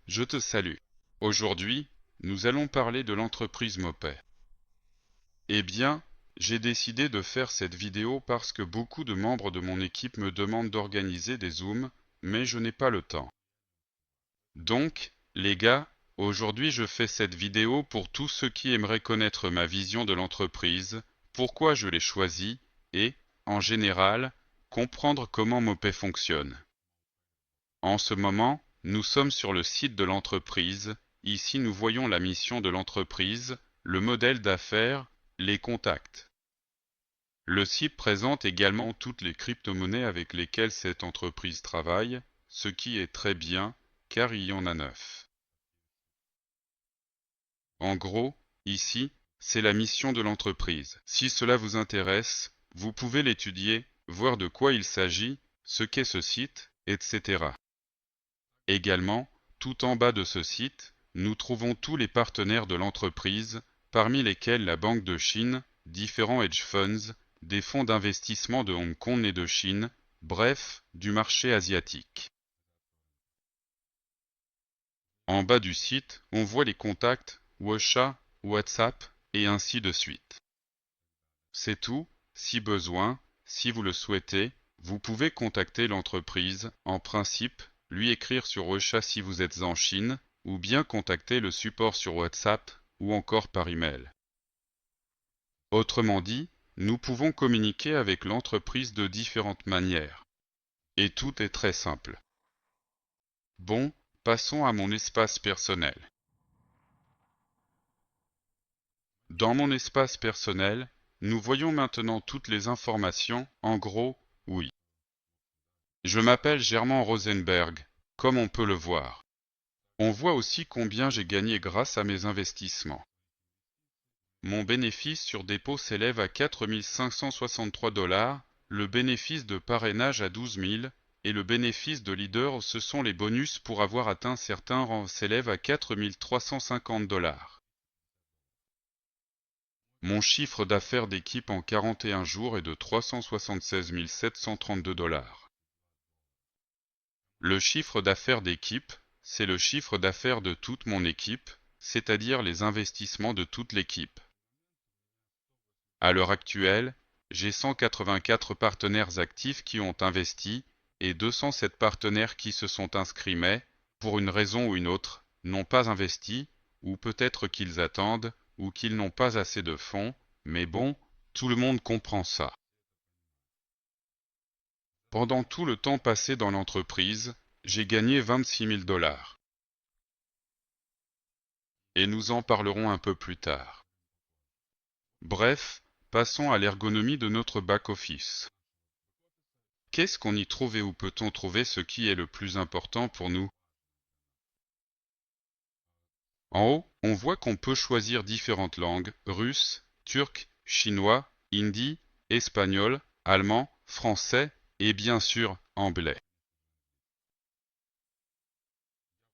Je te salue. Aujourd'hui, nous allons parler de l'entreprise Moped. Eh bien, j'ai décidé de faire cette vidéo parce que beaucoup de membres de mon équipe me demandent d'organiser des zooms, mais je n'ai pas le temps. Donc, les gars, aujourd'hui je fais cette vidéo pour tous ceux qui aimeraient connaître ma vision de l'entreprise, pourquoi je l'ai choisie et, en général, comprendre comment Moped fonctionne. En ce moment, nous sommes sur le site de l'entreprise. Ici, nous voyons la mission de l'entreprise, le modèle d'affaires, les contacts. Le site présente également toutes les crypto-monnaies avec lesquelles cette entreprise travaille, ce qui est très bien, car il y en a 9. En gros, ici, c'est la mission de l'entreprise. Si cela vous intéresse, vous pouvez l'étudier, voir de quoi il s'agit, ce qu'est ce site, etc. Également, tout en bas de ce site, nous trouvons tous les partenaires de l'entreprise, parmi lesquels la Banque de Chine, différents hedge funds, des fonds d'investissement de Hong Kong et de Chine, bref, du marché asiatique. En bas du site, on voit les contacts, WhatsApp, WhatsApp, et ainsi de suite. C'est tout, si besoin, si vous le souhaitez, vous pouvez contacter l'entreprise, en principe, lui écrire sur WeChat si vous êtes en Chine, ou bien contacter le support sur WhatsApp, ou encore par email. Autrement dit, nous pouvons communiquer avec l'entreprise de différentes manières. Et tout est très simple. Bon, passons à mon espace personnel. Dans mon espace personnel, nous voyons maintenant toutes les informations, en gros, oui. Je m'appelle Germain Rosenberg, comme on peut le voir. On voit aussi combien j'ai gagné grâce à mes investissements. Mon bénéfice sur dépôt s'élève à 4 563 $, le bénéfice de parrainage à 12 000, et le bénéfice de leader, ce sont les bonus pour avoir atteint certains rangs, s'élève à 4 350 $. Mon chiffre d'affaires d'équipe en 41 jours est de 376 732 $. Le chiffre d'affaires d'équipe, c'est le chiffre d'affaires de toute mon équipe, c'est-à-dire les investissements de toute l'équipe. À l'heure actuelle, j'ai 184 partenaires actifs qui ont investi et 207 partenaires qui se sont inscrits mais, pour une raison ou une autre, n'ont pas investi, ou peut-être qu'ils attendent, ou qu'ils n'ont pas assez de fonds, mais bon, tout le monde comprend ça. Pendant tout le temps passé dans l'entreprise, j'ai gagné 26 000 $. Et nous en parlerons un peu plus tard. Bref, passons à l'ergonomie de notre back-office. Qu'est-ce qu'on y trouve et où peut-on trouver ce qui est le plus important pour nous? En haut, on voit qu'on peut choisir différentes langues, russe, turc, chinois, hindi, espagnol, allemand, français et bien sûr anglais.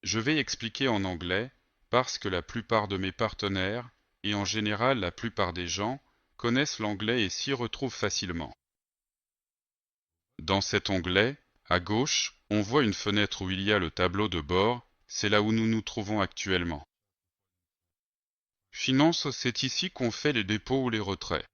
Je vais expliquer en anglais parce que la plupart de mes partenaires, et en général la plupart des gens, connaissent l'anglais et s'y retrouvent facilement. Dans cet onglet, à gauche, on voit une fenêtre où il y a le tableau de bord, c'est là où nous nous trouvons actuellement. Finance, c'est ici qu'on fait les dépôts ou les retraits.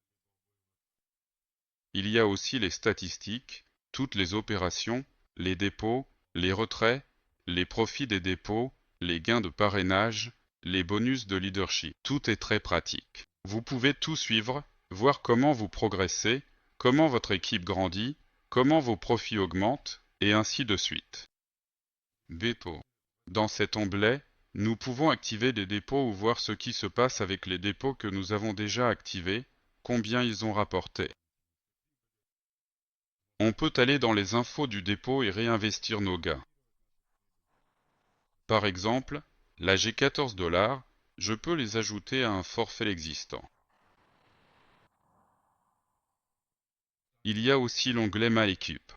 Il y a aussi les statistiques, toutes les opérations, les dépôts, les retraits, les profits des dépôts, les gains de parrainage, les bonus de leadership. Tout est très pratique. Vous pouvez tout suivre, voir comment vous progressez, comment votre équipe grandit, comment vos profits augmentent, et ainsi de suite. Dépôt. Dans cet onglet, nous pouvons activer des dépôts ou voir ce qui se passe avec les dépôts que nous avons déjà activés, combien ils ont rapporté. On peut aller dans les infos du dépôt et réinvestir nos gains. Par exemple, là j'ai 14 $, je peux les ajouter à un forfait existant. Il y a aussi l'onglet Ma équipe.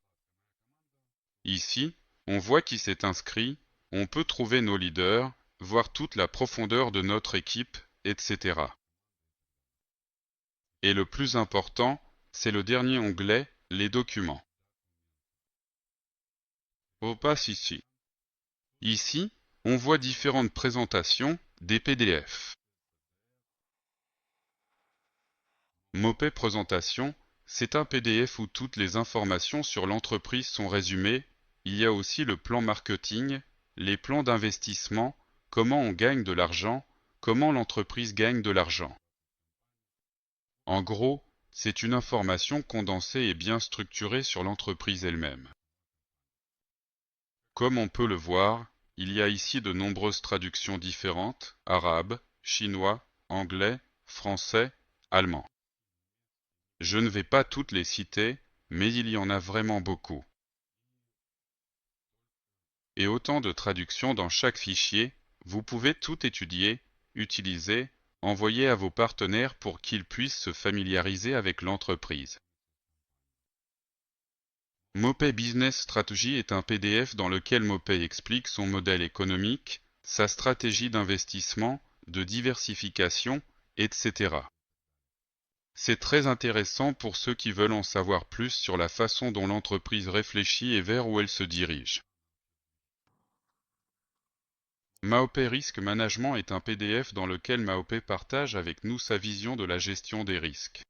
Ici, on voit qui s'est inscrit, on peut trouver nos leaders, voir toute la profondeur de notre équipe, etc. Et le plus important, c'est le dernier onglet, les documents. On passe ici. Ici, On voit différentes présentations des PDF. Mopay Présentation, c'est un PDF où toutes les informations sur l'entreprise sont résumées. Il y a aussi le plan marketing, les plans d'investissement, comment on gagne de l'argent, comment l'entreprise gagne de l'argent. En gros, c'est une information condensée et bien structurée sur l'entreprise elle-même. Comme on peut le voir, il y a ici de nombreuses traductions différentes, arabe, chinois, anglais, français, allemand. Je ne vais pas toutes les citer, mais il y en a vraiment beaucoup. Et autant de traductions dans chaque fichier, vous pouvez tout étudier, utiliser, envoyer à vos partenaires pour qu'ils puissent se familiariser avec l'entreprise. Mopay Business Strategy est un PDF dans lequel Mopay explique son modèle économique, sa stratégie d'investissement, de diversification, etc. C'est très intéressant pour ceux qui veulent en savoir plus sur la façon dont l'entreprise réfléchit et vers où elle se dirige. Mopay Risk Management est un PDF dans lequel Mopay partage avec nous sa vision de la gestion des risques.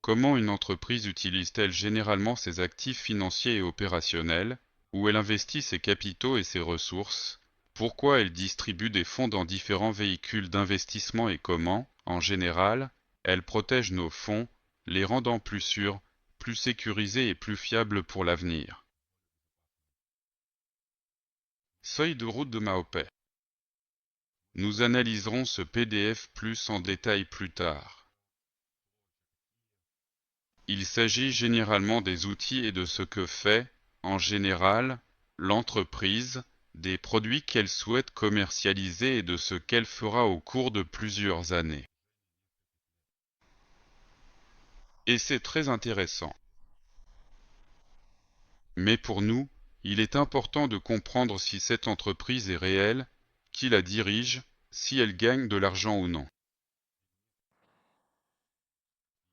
Comment une entreprise utilise-t-elle généralement ses actifs financiers et opérationnels? Où elle investit ses capitaux et ses ressources? Pourquoi elle distribue des fonds dans différents véhicules d'investissement et comment, en général, elle protège nos fonds, les rendant plus sûrs, plus sécurisés et plus fiables pour l'avenir? Feuille de route de Mopay. Nous analyserons ce PDF plus en détail plus tard. Il s'agit généralement des outils et de ce que fait, en général, l'entreprise, des produits qu'elle souhaite commercialiser et de ce qu'elle fera au cours de plusieurs années. Et c'est très intéressant. Mais pour nous, il est important de comprendre si cette entreprise est réelle, qui la dirige, si elle gagne de l'argent ou non.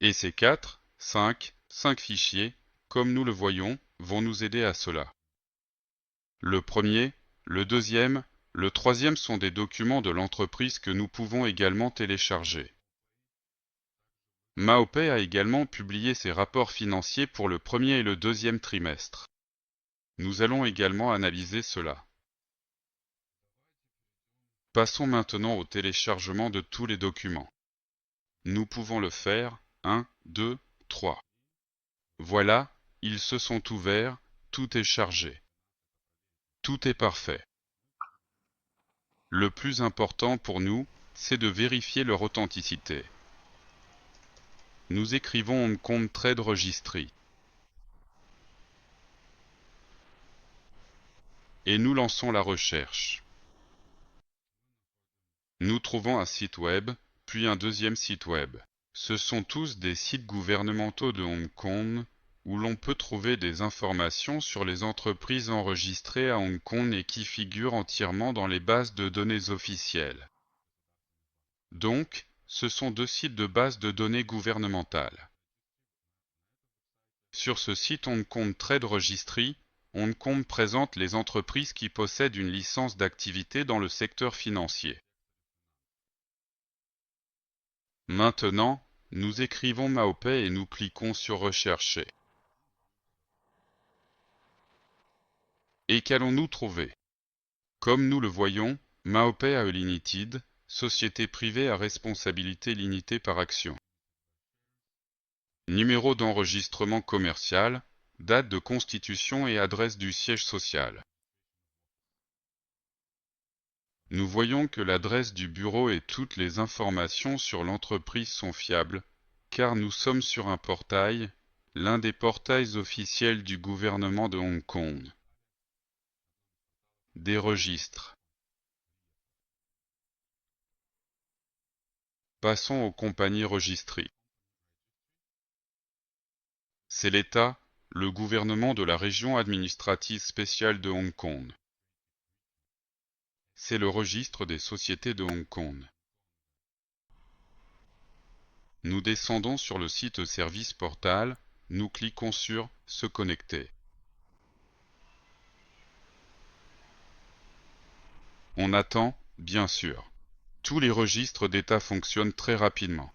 Et ces 5 fichiers, comme nous le voyons, vont nous aider à cela. Le premier, le deuxième, le troisième sont des documents de l'entreprise que nous pouvons également télécharger. Mopay a également publié ses rapports financiers pour le premier et le deuxième trimestre. Nous allons également analyser cela. Passons maintenant au téléchargement de tous les documents. Nous pouvons le faire 1, 2, 3. Voilà, ils se sont ouverts, tout est chargé. Tout est parfait. Le plus important pour nous, c'est de vérifier leur authenticité. Nous écrivons Hong Kong Trade Registry. Et nous lançons la recherche. Nous trouvons un site web, puis un deuxième site web. Ce sont tous des sites gouvernementaux de Hong Kong, où l'on peut trouver des informations sur les entreprises enregistrées à Hong Kong et qui figurent entièrement dans les bases de données officielles. Donc, ce sont deux sites de base de données gouvernementales. Sur ce site Hong Kong Trade Registry, Hong Kong présente les entreprises qui possèdent une licence d'activité dans le secteur financier. Maintenant, nous écrivons Mopay et nous cliquons sur Rechercher. Et qu'allons-nous trouver? Comme nous le voyons, Mopay A Limited, société privée à responsabilité limitée par action. Numéro d'enregistrement commercial, date de constitution et adresse du siège social. Nous voyons que l'adresse du bureau et toutes les informations sur l'entreprise sont fiables, car nous sommes sur un portail, l'un des portails officiels du gouvernement de Hong Kong. Des registres. Passons aux compagnies registrées. C'est l'État, le gouvernement de la région administrative spéciale de Hong Kong. C'est le registre des sociétés de Hong Kong. Nous descendons sur le site Service Portal, nous cliquons sur Se connecter. On attend, bien sûr. Tous les registres d'état fonctionnent très rapidement.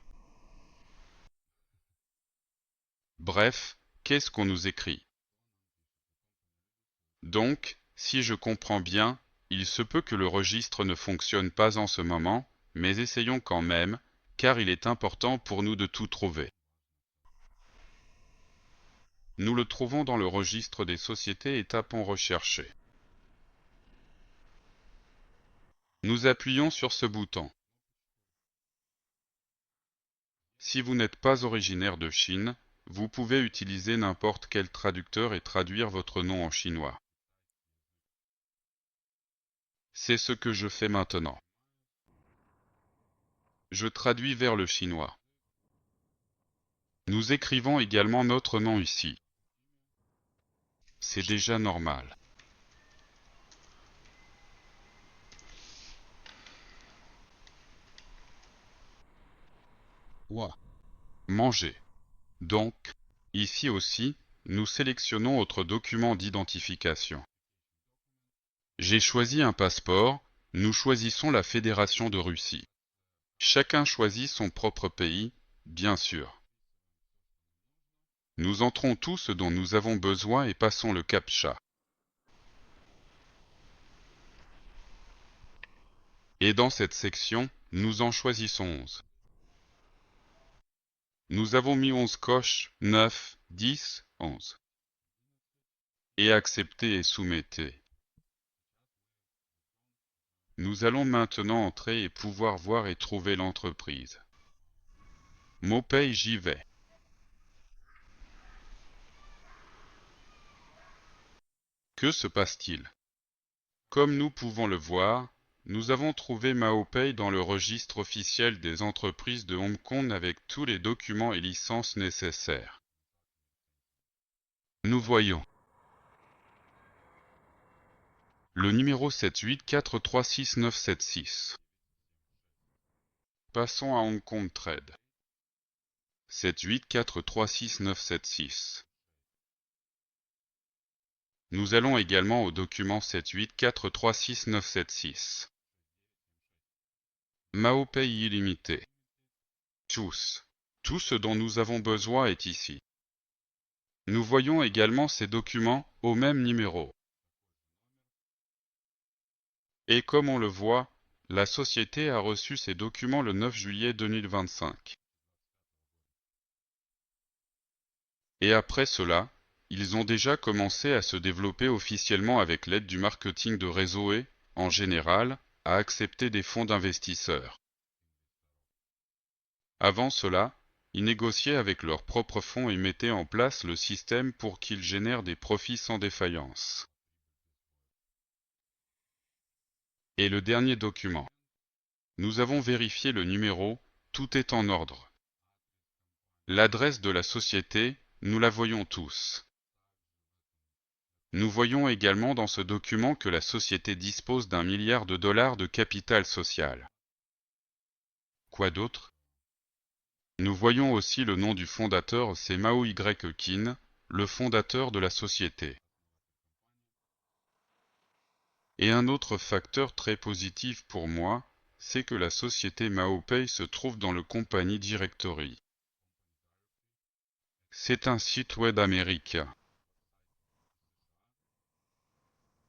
Bref, qu'est-ce qu'on nous écrit? Donc, si je comprends bien, il se peut que le registre ne fonctionne pas en ce moment, mais essayons quand même, car il est important pour nous de tout trouver. Nous le trouvons dans le registre des sociétés et tapons Rechercher. Nous appuyons sur ce bouton. Si vous n'êtes pas originaire de Chine, vous pouvez utiliser n'importe quel traducteur et traduire votre nom en chinois. C'est ce que je fais maintenant. Je traduis vers le chinois. Nous écrivons également notre nom ici. C'est déjà normal. Manger. Donc, ici aussi, nous sélectionnons autre document d'identification. J'ai choisi un passeport, nous choisissons la Fédération de Russie. Chacun choisit son propre pays, bien sûr. Nous entrons tout ce dont nous avons besoin et passons le CAPTCHA. Et dans cette section, nous en choisissons 11. Nous avons mis 11 coches, 9, 10, 11. Et acceptez et soumettez. Nous allons maintenant entrer et pouvoir voir et trouver l'entreprise. MoPay, j'y vais. Que se passe-t-il? Comme nous pouvons le voir, nous avons trouvé MaoPay dans le registre officiel des entreprises de Hong Kong avec tous les documents et licences nécessaires. Nous voyons le numéro 784366976. Passons à Hong Kong Trade. 784366976. Nous allons également au document 784366976. MaoPay illimité. Tous. Tout ce dont nous avons besoin est ici. Nous voyons également ces documents au même numéro. Et comme on le voit, la société a reçu ces documents le 9 juillet 2025. Et après cela, ils ont déjà commencé à se développer officiellement avec l'aide du marketing de réseau et, en général, à accepter des fonds d'investisseurs. Avant cela, ils négociaient avec leurs propres fonds et mettaient en place le système pour qu'ils génèrent des profits sans défaillance. Et le dernier document. Nous avons vérifié le numéro, tout est en ordre. L'adresse de la société, nous la voyons tous. Nous voyons également dans ce document que la société dispose d'1 milliard de dollars de capital social. Quoi d'autre? Nous voyons aussi le nom du fondateur, c'est Mao Y. Qin, le fondateur de la société. Et un autre facteur très positif pour moi, c'est que la société MaoPay se trouve dans le Company Directory. C'est un site web américain.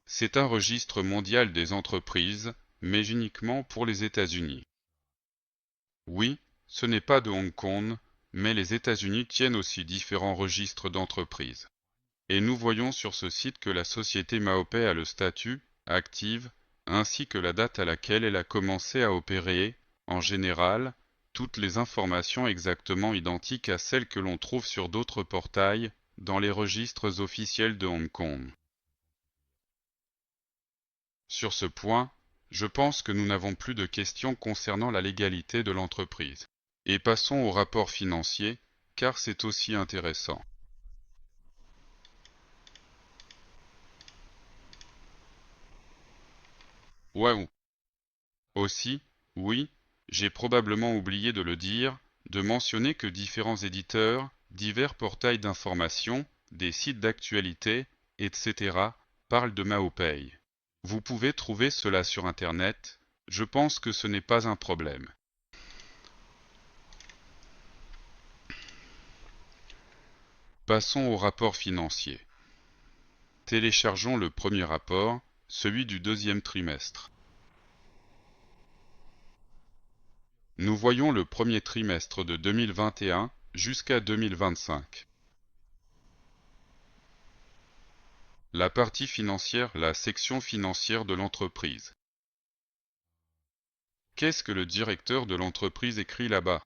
C'est un registre mondial des entreprises, mais uniquement pour les États-Unis. Oui, ce n'est pas de Hong Kong, mais les États-Unis tiennent aussi différents registres d'entreprises. Et nous voyons sur ce site que la société MaoPay a le statut, active, ainsi que la date à laquelle elle a commencé à opérer, en général, toutes les informations exactement identiques à celles que l'on trouve sur d'autres portails, dans les registres officiels de Hong Kong. Sur ce point, je pense que nous n'avons plus de questions concernant la légalité de l'entreprise. Et passons au rapport financier, car c'est aussi intéressant. Waouh! Aussi, oui, j'ai probablement oublié de le dire, de mentionner que différents éditeurs, divers portails d'information, des sites d'actualité, etc. parlent de MaoPay. Vous pouvez trouver cela sur Internet, je pense que ce n'est pas un problème. Passons au rapport financier. Téléchargeons le premier rapport, celui du deuxième trimestre. Nous voyons le premier trimestre de 2021 jusqu'à 2025. La partie financière, la section financière de l'entreprise. Qu'est-ce que le directeur de l'entreprise écrit là-bas?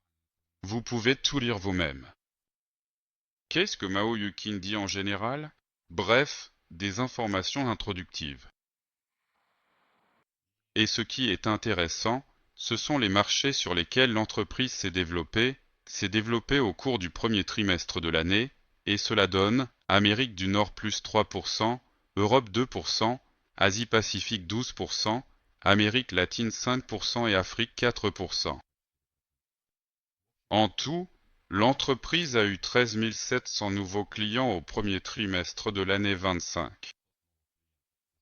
Vous pouvez tout lire vous-même. Qu'est-ce que Mao Yukin dit en général? Bref, des informations introductives. Et ce qui est intéressant, ce sont les marchés sur lesquels l'entreprise s'est développée au cours du premier trimestre de l'année, et cela donne Amérique du Nord plus 3%, Europe 2%, Asie-Pacifique 12%, Amérique latine 5% et Afrique 4%. En tout, l'entreprise a eu 13 700 nouveaux clients au premier trimestre de l'année 25.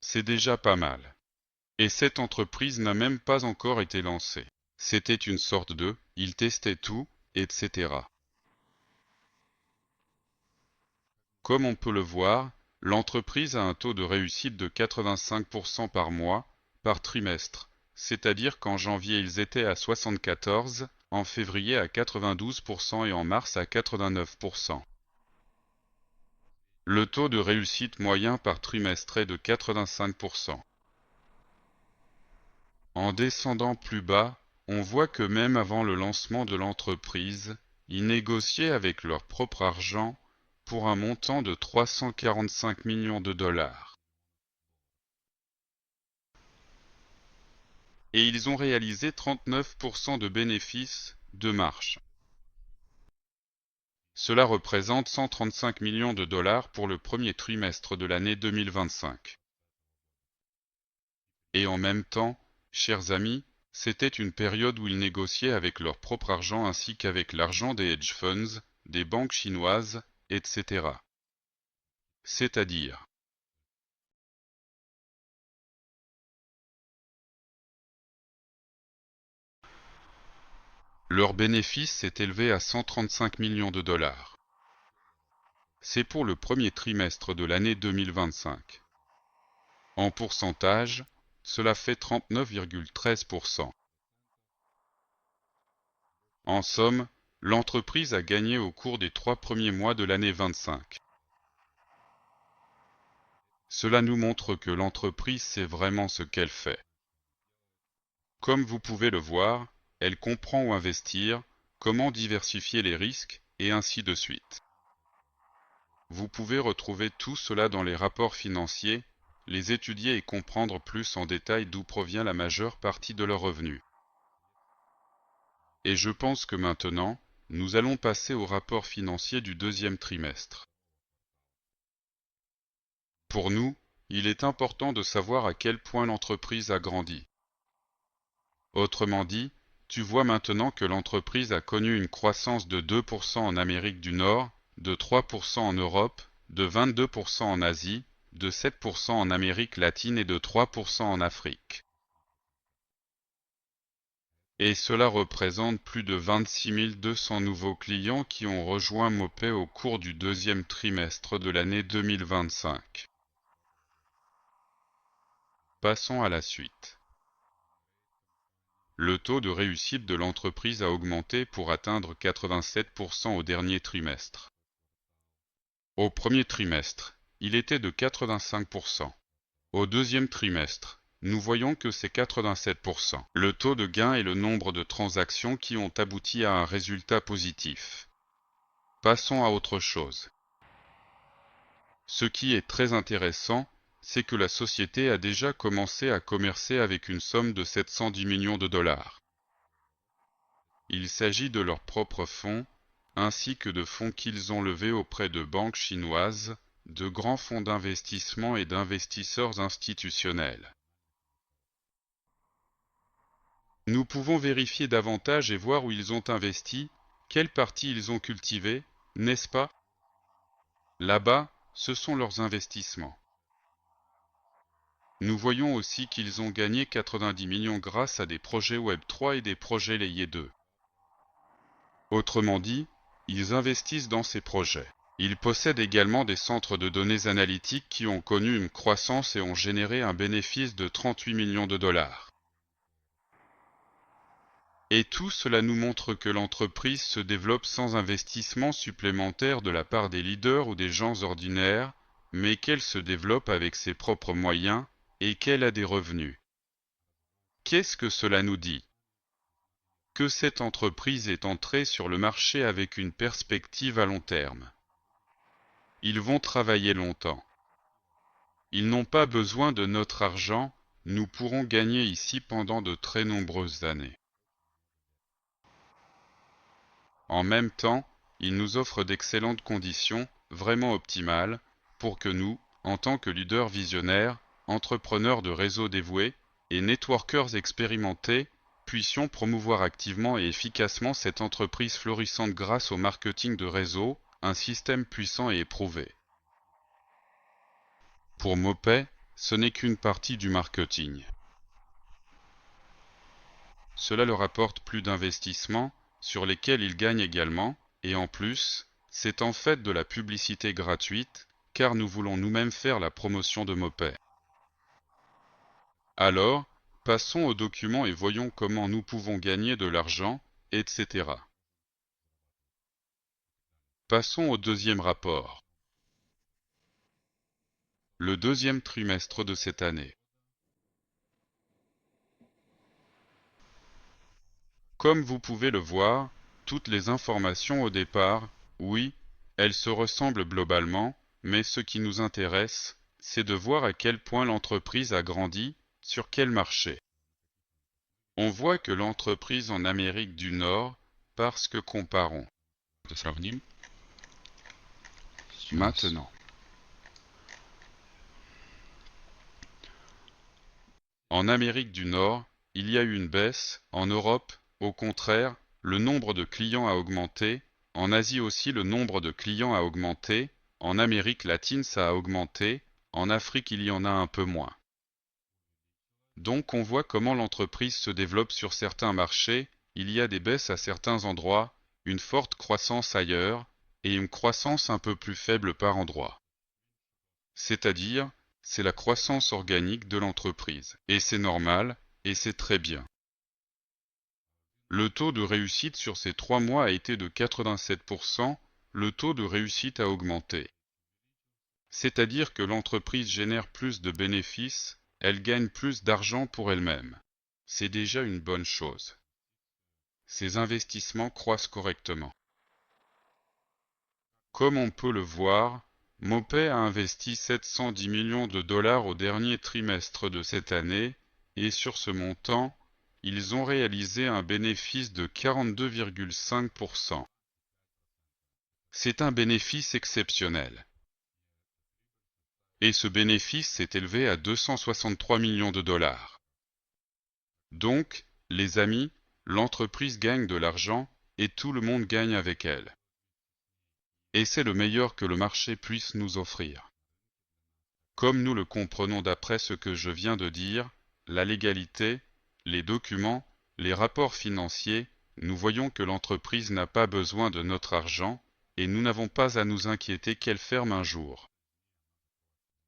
C'est déjà pas mal. Et cette entreprise n'a même pas encore été lancée. C'était une sorte de « ils testaient tout », etc. Comme on peut le voir, l'entreprise a un taux de réussite de 85% par mois, par trimestre, c'est-à-dire qu'en janvier ils étaient à 74%, en février à 92% et en mars à 89%. Le taux de réussite moyen par trimestre est de 85%. En descendant plus bas, on voit que même avant le lancement de l'entreprise, ils négociaient avec leur propre argent pour un montant de 345 millions de dollars. Et ils ont réalisé 39% de bénéfices de marge. Cela représente 135 millions de dollars pour le premier trimestre de l'année 2025. Et en même temps, chers amis, c'était une période où ils négociaient avec leur propre argent ainsi qu'avec l'argent des hedge funds, des banques chinoises, etc. C'est-à-dire, leur bénéfice s'est élevé à 135 millions de dollars. C'est pour le premier trimestre de l'année 2025. En pourcentage, cela fait 39,13%. En somme, l'entreprise a gagné au cours des 3 premiers mois de l'année 25. Cela nous montre que l'entreprise sait vraiment ce qu'elle fait. Comme vous pouvez le voir, elle comprend où investir, comment diversifier les risques, et ainsi de suite. Vous pouvez retrouver tout cela dans les rapports financiers, les étudier et comprendre plus en détail d'où provient la majeure partie de leurs revenus. Et je pense que maintenant, nous allons passer au rapport financier du deuxième trimestre. Pour nous, il est important de savoir à quel point l'entreprise a grandi. Autrement dit, tu vois maintenant que l'entreprise a connu une croissance de 2% en Amérique du Nord, de 3% en Europe, de 22% en Asie, de 7% en Amérique latine et de 3% en Afrique. Et cela représente plus de 26 200 nouveaux clients qui ont rejoint Mopay au cours du deuxième trimestre de l'année 2025. Passons à la suite. Le taux de réussite de l'entreprise a augmenté pour atteindre 87% au dernier trimestre. Au premier trimestre, il était de 85%. Au deuxième trimestre, nous voyons que c'est 87%. Le taux de gain et le nombre de transactions qui ont abouti à un résultat positif. Passons à autre chose. Ce qui est très intéressant, c'est que la société a déjà commencé à commercer avec une somme de 710 millions de dollars. Il s'agit de leurs propres fonds, ainsi que de fonds qu'ils ont levés auprès de banques chinoises, de grands fonds d'investissement et d'investisseurs institutionnels. Nous pouvons vérifier davantage et voir où ils ont investi, quelle partie ils ont cultivé, n'est-ce pas? Là-bas, ce sont leurs investissements. Nous voyons aussi qu'ils ont gagné 90 millions grâce à des projets Web3 et des projets Layer 2. Autrement dit, ils investissent dans ces projets. Ils possèdent également des centres de données analytiques qui ont connu une croissance et ont généré un bénéfice de 38 millions de dollars. Et tout cela nous montre que l'entreprise se développe sans investissement supplémentaire de la part des leaders ou des gens ordinaires, mais qu'elle se développe avec ses propres moyens et qu'elle a des revenus. Qu'est-ce que cela nous dit? Que cette entreprise est entrée sur le marché avec une perspective à long terme. Ils vont travailler longtemps. Ils n'ont pas besoin de notre argent, nous pourrons gagner ici pendant de très nombreuses années. En même temps, ils nous offrent d'excellentes conditions, vraiment optimales, pour que nous, en tant que leaders visionnaires, entrepreneurs de réseaux dévoués et networkers expérimentés, puissions promouvoir activement et efficacement cette entreprise florissante grâce au marketing de réseau, un système puissant et éprouvé. Pour Mopay, ce n'est qu'une partie du marketing. Cela leur apporte plus d'investissements, sur lesquels ils gagnent également, et en plus, c'est en fait de la publicité gratuite, car nous voulons nous-mêmes faire la promotion de Mopay. Alors, passons au document et voyons comment nous pouvons gagner de l'argent, etc. Passons au deuxième rapport. Le deuxième trimestre de cette année. Comme vous pouvez le voir, toutes les informations au départ, oui, elles se ressemblent globalement, mais ce qui nous intéresse, c'est de voir à quel point l'entreprise a grandi, sur quel marché. On voit que l'entreprise en Amérique du Nord, parce que comparons. Maintenant. En Amérique du Nord, il y a eu une baisse, en Europe, au contraire, le nombre de clients a augmenté, en Asie aussi le nombre de clients a augmenté, en Amérique latine ça a augmenté, en Afrique il y en a un peu moins. Donc on voit comment l'entreprise se développe sur certains marchés, il y a des baisses à certains endroits, une forte croissance ailleurs, et une croissance un peu plus faible par endroit. C'est-à-dire, c'est la croissance organique de l'entreprise, et c'est normal, et c'est très bien. Le taux de réussite sur ces 3 mois a été de 87%, le taux de réussite a augmenté. C'est-à-dire que l'entreprise génère plus de bénéfices, elle gagne plus d'argent pour elle-même. C'est déjà une bonne chose. Ses investissements croissent correctement. Comme on peut le voir, Mopay a investi 710 millions de dollars au dernier trimestre de cette année, et sur ce montant, ils ont réalisé un bénéfice de 42,5%. C'est un bénéfice exceptionnel. Et ce bénéfice s'est élevé à 263 millions de dollars. Donc, les amis, l'entreprise gagne de l'argent et tout le monde gagne avec elle. Et c'est le meilleur que le marché puisse nous offrir. Comme nous le comprenons d'après ce que je viens de dire, la légalité, les documents, les rapports financiers, nous voyons que l'entreprise n'a pas besoin de notre argent et nous n'avons pas à nous inquiéter qu'elle ferme un jour.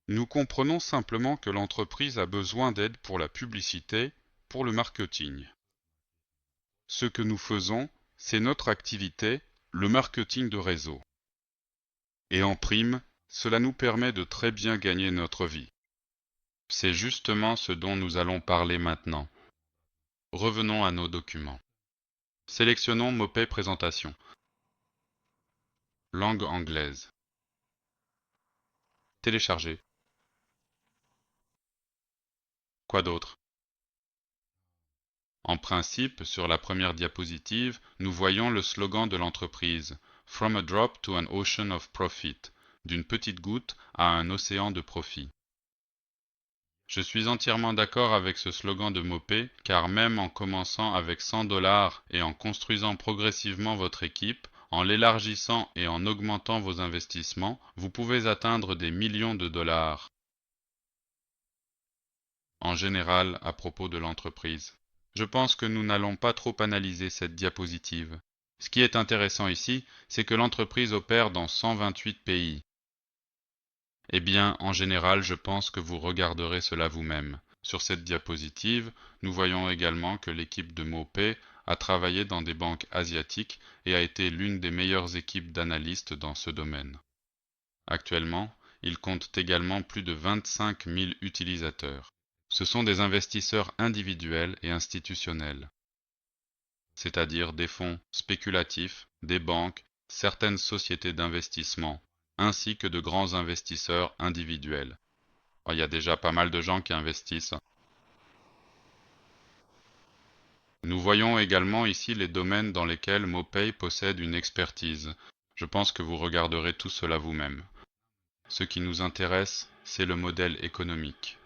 Nous comprenons simplement que l'entreprise a besoin d'aide pour la publicité, pour le marketing. Ce que nous faisons, c'est notre activité, le marketing de réseau. Et en prime, cela nous permet de très bien gagner notre vie. C'est justement ce dont nous allons parler maintenant. Revenons à nos documents. Sélectionnons Mopay Présentation. Langue anglaise. Télécharger. Quoi d'autre? En principe, sur la première diapositive, nous voyons le slogan de l'entreprise « From a drop to an ocean of profit » d'une petite goutte à un océan de profit. Je suis entièrement d'accord avec ce slogan de Mopay, car même en commençant avec 100 dollars et en construisant progressivement votre équipe, en l'élargissant et en augmentant vos investissements, vous pouvez atteindre des millions de dollars. en général à propos de l'entreprise. Je pense que nous n'allons pas trop analyser cette diapositive. Ce qui est intéressant ici, c'est que l'entreprise opère dans 128 pays. Eh bien, en général, je pense que vous regarderez cela vous-même. Sur cette diapositive, nous voyons également que l'équipe de MoPay a travaillé dans des banques asiatiques et a été l'une des meilleures équipes d'analystes dans ce domaine. Actuellement, ils comptent également plus de 25 000 utilisateurs. Ce sont des investisseurs individuels et institutionnels, c'est-à-dire des fonds spéculatifs, des banques, certaines sociétés d'investissement, ainsi que de grands investisseurs individuels. Il y a déjà pas mal de gens qui investissent. Nous voyons également ici les domaines dans lesquels MoPay possède une expertise. Je pense que vous regarderez tout cela vous-même. Ce qui nous intéresse, c'est le modèle économique.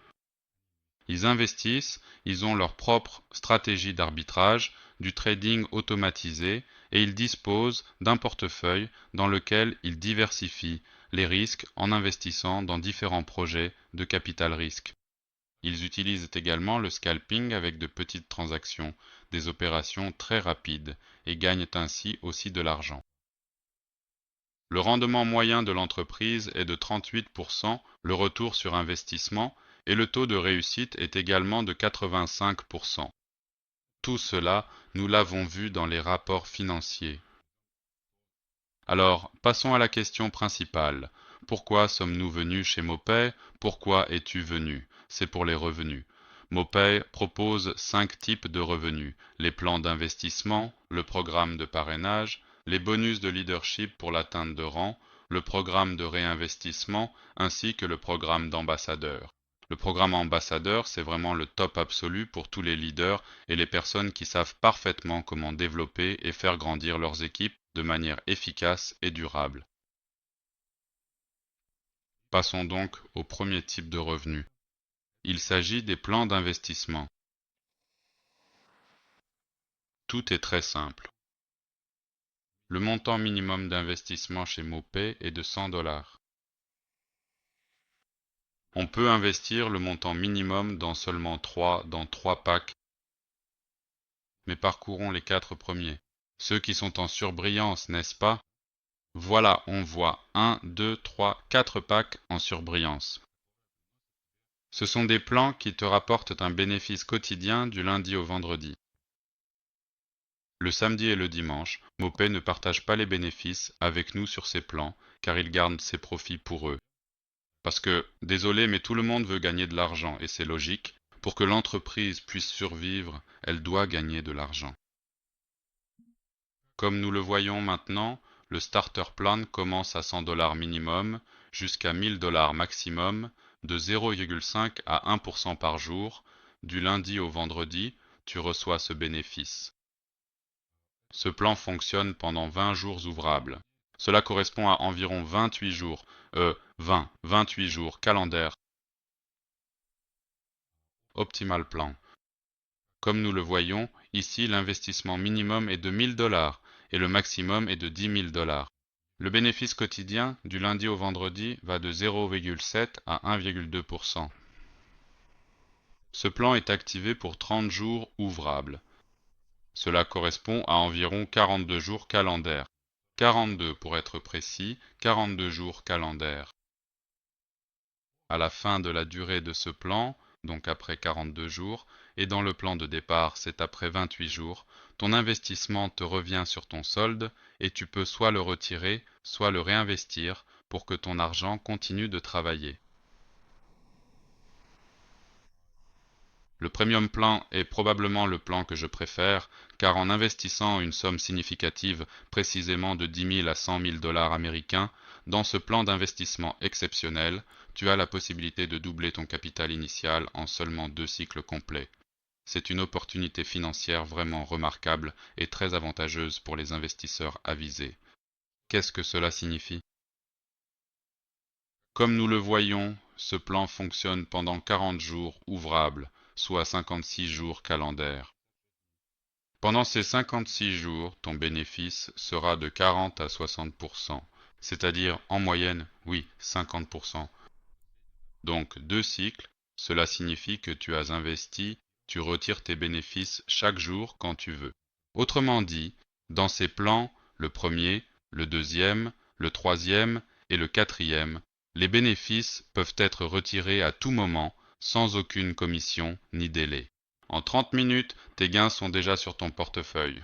Ils investissent, ils ont leur propre stratégie d'arbitrage, du trading automatisé et ils disposent d'un portefeuille dans lequel ils diversifient les risques en investissant dans différents projets de capital risque. Ils utilisent également le scalping avec de petites transactions, des opérations très rapides et gagnent ainsi aussi de l'argent. Le rendement moyen de l'entreprise est de 38%, le retour sur investissement, et le taux de réussite est également de 85%. Tout cela, nous l'avons vu dans les rapports financiers. Alors, passons à la question principale. Pourquoi sommes-nous venus chez MoPay? Pourquoi es-tu venu? C'est pour les revenus. MoPay propose 5 types de revenus: les plans d'investissement, le programme de parrainage, les bonus de leadership pour l'atteinte de rang, le programme de réinvestissement ainsi que le programme d'ambassadeur. Le programme ambassadeur, c'est vraiment le top absolu pour tous les leaders et les personnes qui savent parfaitement comment développer et faire grandir leurs équipes de manière efficace et durable. Passons donc au premier type de revenu. Il s'agit des plans d'investissement. Tout est très simple. Le montant minimum d'investissement chez MoPay est de 100 $. On peut investir le montant minimum dans seulement 3 packs, mais parcourons les 4 premiers. Ceux qui sont en surbrillance, n'est-ce pas? Voilà, on voit 1, 2, 3, 4 packs en surbrillance. Ce sont des plans qui te rapportent un bénéfice quotidien du lundi au vendredi. Le samedi et le dimanche, MoPay ne partage pas les bénéfices avec nous sur ces plans, car il garde ses profits pour eux. Parce que, désolé, mais tout le monde veut gagner de l'argent, et c'est logique. Pour que l'entreprise puisse survivre, elle doit gagner de l'argent. Comme nous le voyons maintenant, le starter plan commence à 100 $ minimum jusqu'à 1000 $ maximum, de 0,5 à 1% par jour. Du lundi au vendredi, tu reçois ce bénéfice. Ce plan fonctionne pendant 20 jours ouvrables. Cela correspond à environ 28 jours, 28 jours calendaires. Optimal plan. Comme nous le voyons, ici l'investissement minimum est de 1000 $ et le maximum est de 10 000 $. Le bénéfice quotidien du lundi au vendredi va de 0,7 à 1,2%. Ce plan est activé pour 30 jours ouvrables. Cela correspond à environ 42 jours calendaires. 42 pour être précis, 42 jours calendaires. À la fin de la durée de ce plan, donc après 42 jours, et dans le plan de départ c'est après 28 jours, ton investissement te revient sur ton solde et tu peux soit le retirer, soit le réinvestir pour que ton argent continue de travailler. Le premium plan est probablement le plan que je préfère, car en investissant une somme significative, précisément de 10 000 à 100 000 $ américains, dans ce plan d'investissement exceptionnel, tu as la possibilité de doubler ton capital initial en seulement 2 cycles complets. C'est une opportunité financière vraiment remarquable et très avantageuse pour les investisseurs avisés. Qu'est-ce que cela signifie? Comme nous le voyons, ce plan fonctionne pendant 40 jours ouvrables, soit 56 jours calendaires. Pendant ces 56 jours, ton bénéfice sera de 40 à 60%, c'est-à-dire en moyenne, oui, 50%. Donc 2 cycles, Cela signifie que tu as investi, tu retires tes bénéfices chaque jour quand tu veux. Autrement dit, dans ces plans, le premier, le deuxième, le troisième et le quatrième, les bénéfices peuvent être retirés à tout moment, sans aucune commission ni délai. En 30 minutes, tes gains sont déjà sur ton portefeuille.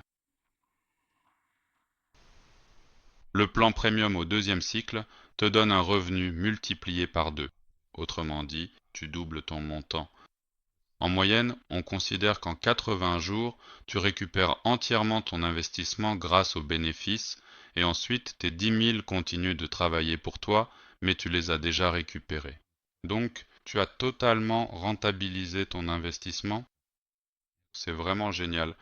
Le plan premium au deuxième cycle te donne un revenu multiplié par 2. Autrement dit, tu doubles ton montant. En moyenne, on considère qu'en 80 jours, tu récupères entièrement ton investissement grâce aux bénéfices et ensuite tes 10 000 continuent de travailler pour toi, mais tu les as déjà récupérés. Donc, tu as totalement rentabilisé ton investissement. C'est vraiment génial.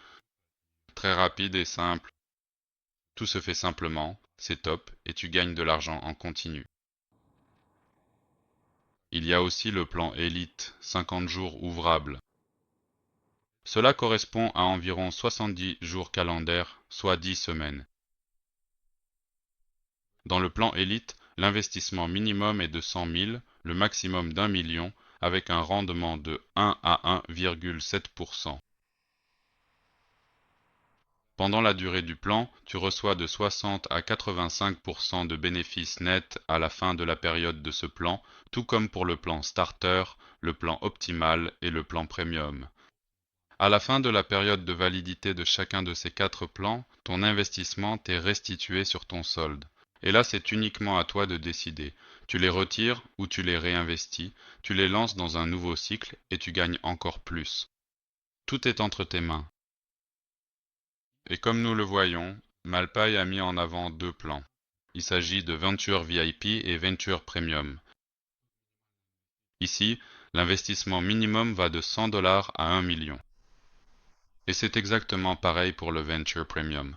Très rapide et simple. Tout se fait simplement, c'est top et tu gagnes de l'argent en continu. Il y a aussi le plan Elite, 50 jours ouvrables. Cela correspond à environ 70 jours calendaires, soit 10 semaines. Dans le plan Elite, l'investissement minimum est de 100 000, le maximum d'1 million, avec un rendement de 1 à 1,7%. Pendant la durée du plan, tu reçois de 60 à 85% de bénéfices nets à la fin de la période de ce plan, tout comme pour le plan Starter, le plan Optimal et le plan Premium. À la fin de la période de validité de chacun de ces 4 plans, ton investissement t'est restitué sur ton solde. Et là, c'est uniquement à toi de décider. Tu les retires ou tu les réinvestis, tu les lances dans un nouveau cycle et tu gagnes encore plus. Tout est entre tes mains. Et comme nous le voyons, Malpaï a mis en avant 2 plans. Il s'agit de Venture VIP et Venture Premium. Ici, l'investissement minimum va de 100 $ à 1 million. Et c'est exactement pareil pour le Venture Premium.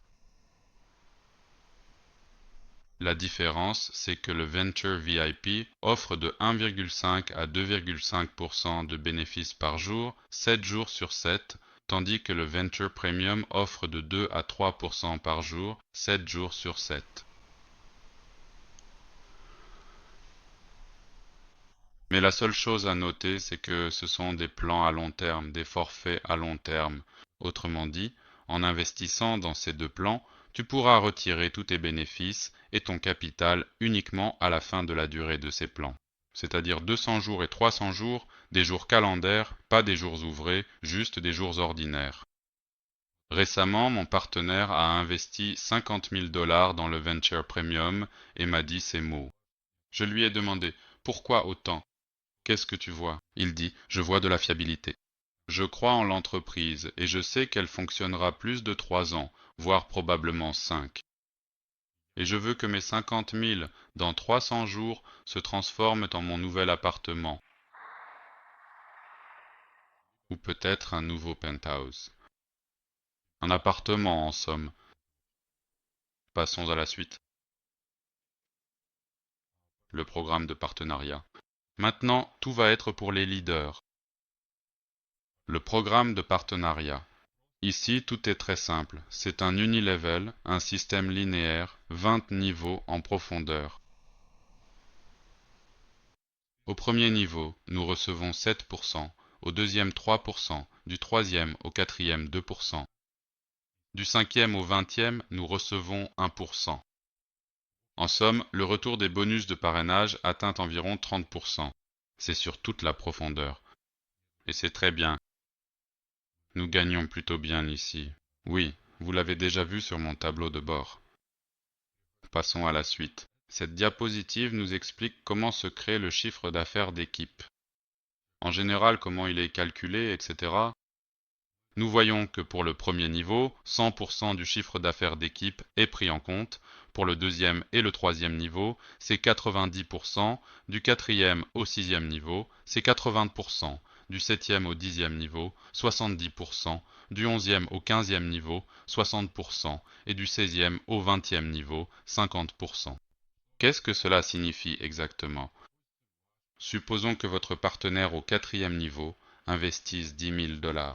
La différence, c'est que le Venture VIP offre de 1,5 à 2,5% de bénéfices par jour, 7 jours sur 7, tandis que le Venture Premium offre de 2 à 3% par jour, 7 jours sur 7. Mais la seule chose à noter, c'est que ce sont des plans à long terme, des forfaits à long terme. Autrement dit, en investissant dans ces 2 plans, tu pourras retirer tous tes bénéfices et ton capital uniquement à la fin de la durée de ces plans. C'est-à-dire 200 jours et 300 jours, des jours calendaires, pas des jours ouvrés, juste des jours ordinaires. Récemment, mon partenaire a investi 50 000 $ dans le Venture Premium et m'a dit ces mots. Je lui ai demandé « Pourquoi autant ?» Qu'est-ce que tu vois? Il dit, je vois de la fiabilité. Je crois en l'entreprise et je sais qu'elle fonctionnera plus de 3 ans, voire probablement 5. Et je veux que mes 50 000 dans 300 jours se transforment en mon nouvel appartement. Ou peut-être un nouveau penthouse. Un appartement en somme. Passons à la suite. Le programme de partenariat. Maintenant, tout va être pour les leaders. Le programme de partenariat. Ici, tout est très simple. C'est un unilevel, un système linéaire, 20 niveaux en profondeur. Au premier niveau, nous recevons 7%, au deuxième 3%, du troisième au quatrième 2%. Du cinquième au 20e, nous recevons 1%. En somme, le retour des bonus de parrainage atteint environ 30%. C'est sur toute la profondeur. Et c'est très bien. Nous gagnons plutôt bien ici. Oui, vous l'avez déjà vu sur mon tableau de bord. Passons à la suite. Cette diapositive nous explique comment se crée le chiffre d'affaires d'équipe. En général, comment il est calculé, etc. Nous voyons que pour le premier niveau, 100% du chiffre d'affaires d'équipe est pris en compte. Pour le deuxième et le troisième niveau, c'est 90%. Du quatrième au sixième niveau, c'est 80%. Du septième au dixième niveau, 70%. Du onzième au quinzième niveau, 60%. Et du seizième au vingtième niveau, 50%. Qu'est-ce que cela signifie exactement? Supposons que votre partenaire au quatrième niveau investisse 10 000 $.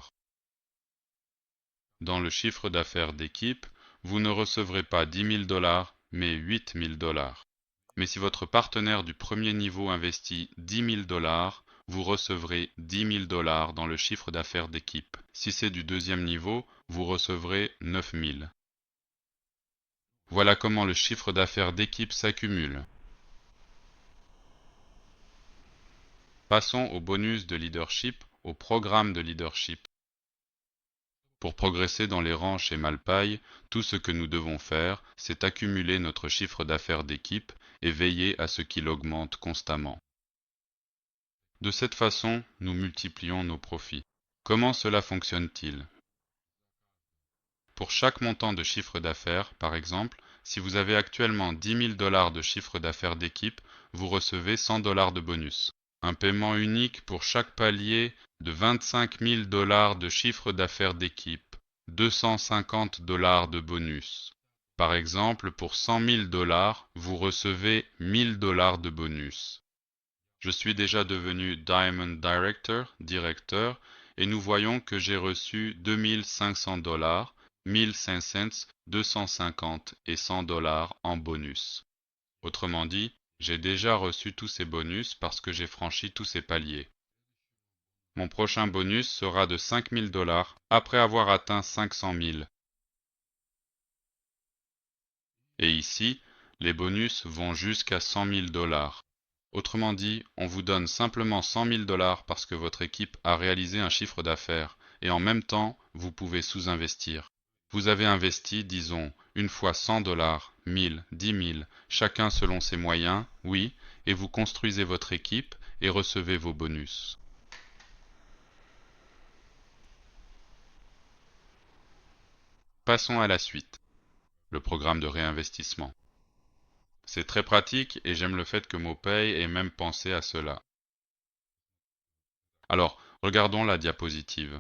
Dans le chiffre d'affaires d'équipe, vous ne recevrez pas 10 000 $, mais 8 000 $. Mais si votre partenaire du premier niveau investit 10 000 $, vous recevrez 10 000 dollars dans le chiffre d'affaires d'équipe. Si c'est du deuxième niveau, vous recevrez 9 000. Voilà comment le chiffre d'affaires d'équipe s'accumule. Passons au bonus de leadership, au programme de leadership. Pour progresser dans les rangs chez Malpaï, tout ce que nous devons faire, c'est accumuler notre chiffre d'affaires d'équipe et veiller à ce qu'il augmente constamment. De cette façon, nous multiplions nos profits. Comment cela fonctionne-t-il? Pour chaque montant de chiffre d'affaires, par exemple, si vous avez actuellement 10 000 dollars de chiffre d'affaires d'équipe, vous recevez 100 dollars de bonus. Un paiement unique pour chaque palier de 25 000 dollars de chiffre d'affaires d'équipe, 250 dollars de bonus. Par exemple, pour 100 000 dollars, vous recevez 1000 dollars de bonus. Je suis déjà devenu Diamond directeur, et nous voyons que j'ai reçu 2500 dollars, 1005 cents, 250 et 100 dollars en bonus. Autrement dit, j'ai déjà reçu tous ces bonus parce que j'ai franchi tous ces paliers. Mon prochain bonus sera de 5000 dollars après avoir atteint 500 000. Et ici, les bonus vont jusqu'à 100 000 dollars. Autrement dit, on vous donne simplement 100 000 dollars parce que votre équipe a réalisé un chiffre d'affaires, et en même temps, vous pouvez sous-investir. Vous avez investi, disons, une fois 100 dollars, 1000, 10 000, chacun selon ses moyens, oui, et vous construisez votre équipe et recevez vos bonus. Passons à la suite, le programme de réinvestissement. C'est très pratique et j'aime le fait que MoPay ait même pensé à cela. Alors, regardons la diapositive.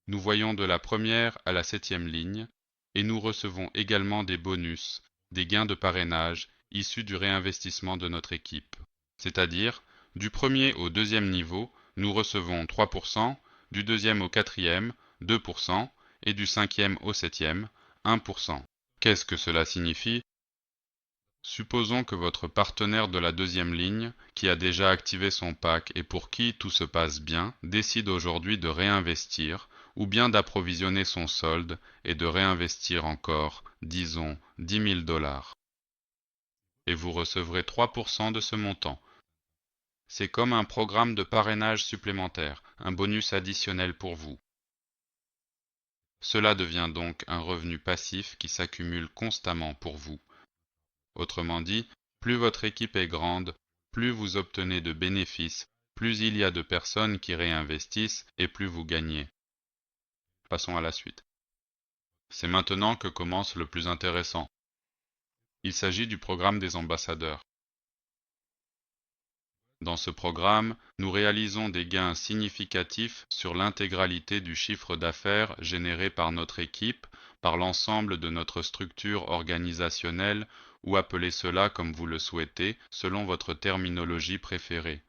Nous voyons de la première à la 7e ligne, et nous recevons également des bonus, des gains de parrainage issus du réinvestissement de notre équipe. C'est-à-dire, du premier au deuxième niveau, nous recevons 3%, du deuxième au quatrième, 2%, et du cinquième au septième, 1%. Qu'est-ce que cela signifie? Supposons que votre partenaire de la deuxième ligne, qui a déjà activé son pack et pour qui tout se passe bien, décide aujourd'hui de réinvestir, ou bien d'approvisionner son solde et de réinvestir encore, disons, 10 000 dollars. Et vous recevrez 3% de ce montant. C'est comme un programme de parrainage supplémentaire, un bonus additionnel pour vous. Cela devient donc un revenu passif qui s'accumule constamment pour vous. Autrement dit, plus votre équipe est grande, plus vous obtenez de bénéfices, plus il y a de personnes qui réinvestissent et plus vous gagnez. Passons à la suite. C'est maintenant que commence le plus intéressant. Il s'agit du programme des ambassadeurs. Dans ce programme, nous réalisons des gains significatifs sur l'intégralité du chiffre d'affaires généré par notre équipe, par l'ensemble de notre structure organisationnelle, ou appelez cela comme vous le souhaitez, selon votre terminologie préférée.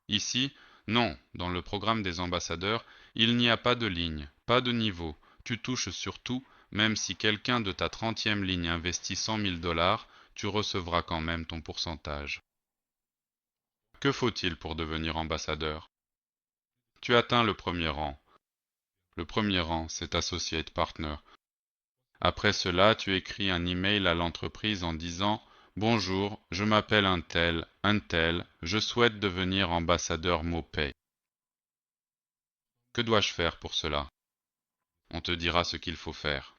Ici, non, dans le programme des ambassadeurs, il n'y a pas de ligne, pas de niveau. Tu touches sur tout, même si quelqu'un de ta 30e ligne investit 100 000 dollars, tu recevras quand même ton pourcentage. Que faut-il pour devenir ambassadeur? Tu atteins le premier rang. Le premier rang, c'est Associate Partner. Après cela, tu écris un email à l'entreprise en disant « Bonjour, je m'appelle un tel, je souhaite devenir ambassadeur MoPay. Que dois-je faire pour cela ?» On te dira ce qu'il faut faire.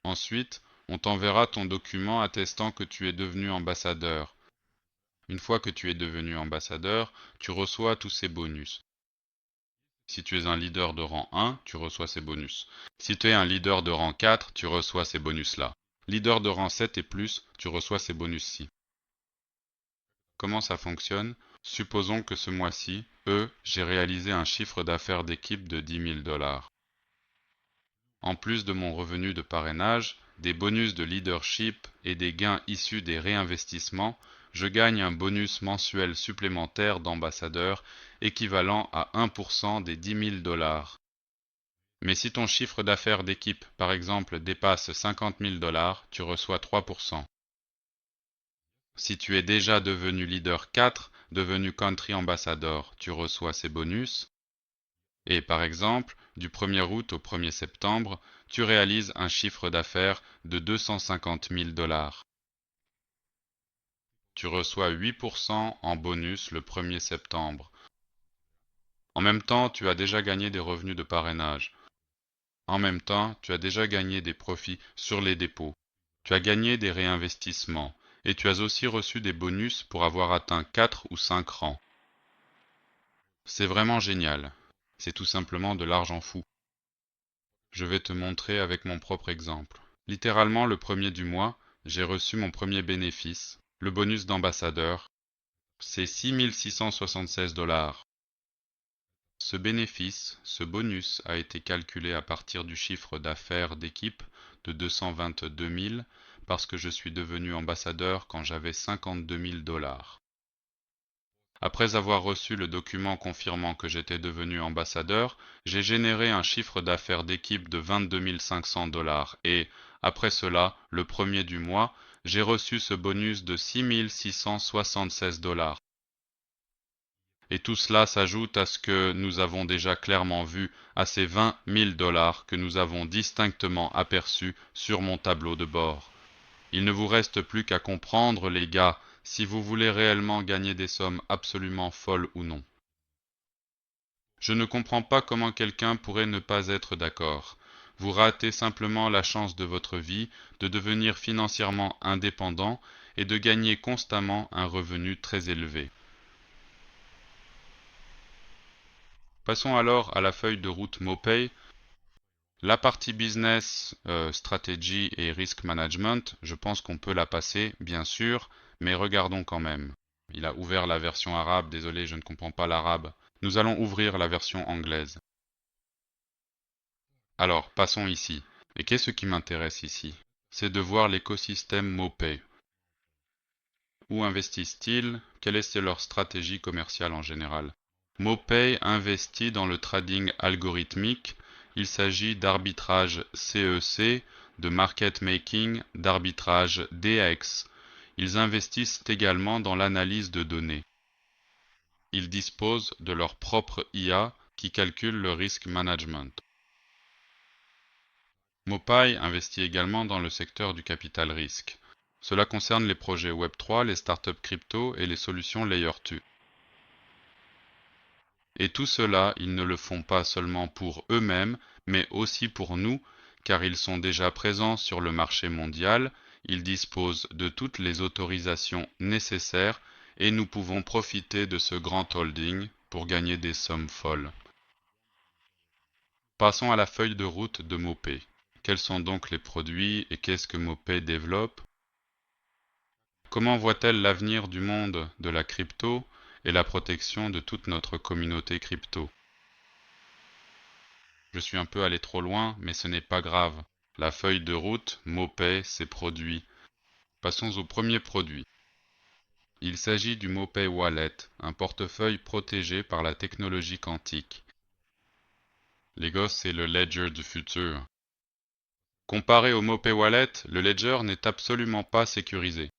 Ensuite, on t'enverra ton document attestant que tu es devenu ambassadeur. Une fois que tu es devenu ambassadeur, tu reçois tous ces bonus. Si tu es un leader de rang 1, tu reçois ces bonus. Si tu es un leader de rang 4, tu reçois ces bonus-là. Leader de rang 7 et plus, tu reçois ces bonus-ci. Comment ça fonctionne? Supposons que ce mois-ci, j'ai réalisé un chiffre d'affaires d'équipe de 10 000 dollars. En plus de mon revenu de parrainage, des bonus de leadership et des gains issus des réinvestissements, je gagne un bonus mensuel supplémentaire d'ambassadeur équivalent à 1% des 10 000 dollars. Mais si ton chiffre d'affaires d'équipe, par exemple, dépasse 50 000 dollars, tu reçois 3%. Si tu es déjà devenu leader 4, devenu country ambassador, tu reçois ces bonus. Et par exemple, du 1er août au 1er septembre, tu réalises un chiffre d'affaires de 250 000 $. Tu reçois 8% en bonus le 1er septembre. En même temps, tu as déjà gagné des revenus de parrainage. En même temps, tu as déjà gagné des profits sur les dépôts. Tu as gagné des réinvestissements. Et tu as aussi reçu des bonus pour avoir atteint 4 ou 5 rangs. C'est vraiment génial. C'est tout simplement de l'argent fou. Je vais te montrer avec mon propre exemple. Littéralement le premier du mois, j'ai reçu mon premier bénéfice, le bonus d'ambassadeur. C'est 6 676 $. Ce bénéfice, ce bonus a été calculé à partir du chiffre d'affaires d'équipe de 222 000 parce que je suis devenu ambassadeur quand j'avais 52 000 $. Après avoir reçu le document confirmant que j'étais devenu ambassadeur, j'ai généré un chiffre d'affaires d'équipe de 22 500 $ et, après cela, le premier du mois, j'ai reçu ce bonus de 6 676 $. Et tout cela s'ajoute à ce que nous avons déjà clairement vu, à ces 20 000 $ que nous avons distinctement aperçus sur mon tableau de bord. Il ne vous reste plus qu'à comprendre, les gars, si vous voulez réellement gagner des sommes absolument folles ou non. Je ne comprends pas comment quelqu'un pourrait ne pas être d'accord. Vous ratez simplement la chance de votre vie de devenir financièrement indépendant et de gagner constamment un revenu très élevé. Passons alors à la feuille de route MoPay. La partie business, stratégie et risk management, je pense qu'on peut la passer, bien sûr, mais regardons quand même. Il a ouvert la version arabe, désolé, je ne comprends pas l'arabe. Nous allons ouvrir la version anglaise. Alors, passons ici. Et qu'est-ce qui m'intéresse ici? C'est de voir l'écosystème MoPay. Où investissent-ils? Quelle est leur stratégie commerciale en général? MoPay investit dans le trading algorithmique. Il s'agit d'arbitrage CEC, de market making, d'arbitrage DX. Ils investissent également dans l'analyse de données. Ils disposent de leur propre IA qui calcule le risk management. MoPay investit également dans le secteur du capital risque. Cela concerne les projets Web3, les startups crypto et les solutions Layer 2. Et tout cela, ils ne le font pas seulement pour eux-mêmes, mais aussi pour nous, car ils sont déjà présents sur le marché mondial, ils disposent de toutes les autorisations nécessaires et nous pouvons profiter de ce grand holding pour gagner des sommes folles. Passons à la feuille de route de MoPay. Quels sont donc les produits et qu'est-ce que MoPay développe? Comment voit-elle l'avenir du monde de la crypto et la protection de toute notre communauté crypto? Je suis un peu allé trop loin, mais ce n'est pas grave. La feuille de route, MoPay, ses produits. Passons au premier produit. Il s'agit du MoPay Wallet, un portefeuille protégé par la technologie quantique. Les gosses, c'est le Ledger du futur. Comparé au MoPay Wallet, le Ledger n'est absolument pas sécurisé.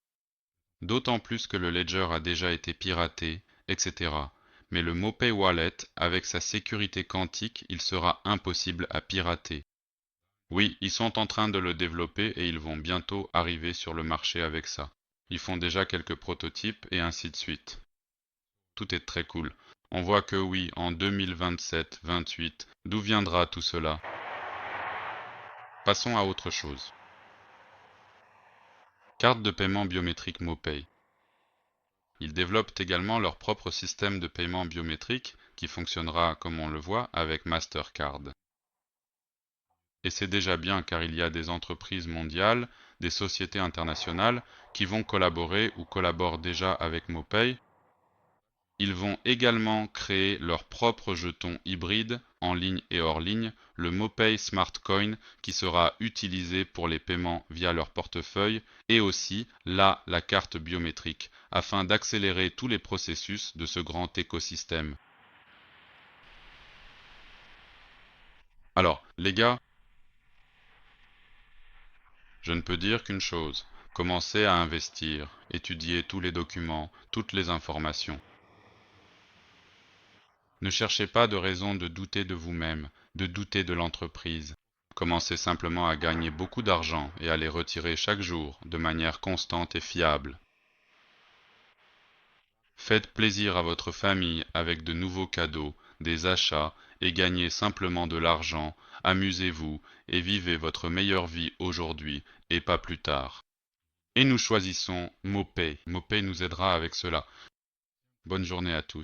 D'autant plus que le Ledger a déjà été piraté, etc. Mais le MoPay Wallet, avec sa sécurité quantique, il sera impossible à pirater. Oui, ils sont en train de le développer et ils vont bientôt arriver sur le marché avec ça. Ils font déjà quelques prototypes et ainsi de suite. Tout est très cool. On voit que oui, en 2027-28, d'où viendra tout cela? Passons à autre chose. Carte de paiement biométrique MoPay. Ils développent également leur propre système de paiement biométrique qui fonctionnera, comme on le voit, avec Mastercard. Et c'est déjà bien car il y a des entreprises mondiales, des sociétés internationales qui vont collaborer ou collaborent déjà avec MoPay. Ils vont également créer leur propre jeton hybride en ligne et hors ligne, le MoPay Smart Coin, qui sera utilisé pour les paiements via leur portefeuille et aussi là la carte biométrique afin d'accélérer tous les processus de ce grand écosystème. Alors, les gars, je ne peux dire qu'une chose. Commencez à investir, étudiez tous les documents, toutes les informations. Ne cherchez pas de raison de douter de vous-même, de douter de l'entreprise. Commencez simplement à gagner beaucoup d'argent et à les retirer chaque jour de manière constante et fiable. Faites plaisir à votre famille avec de nouveaux cadeaux, des achats et gagnez simplement de l'argent, amusez-vous et vivez votre meilleure vie aujourd'hui et pas plus tard. Et nous choisissons MoPay. MoPay nous aidera avec cela. Bonne journée à tous.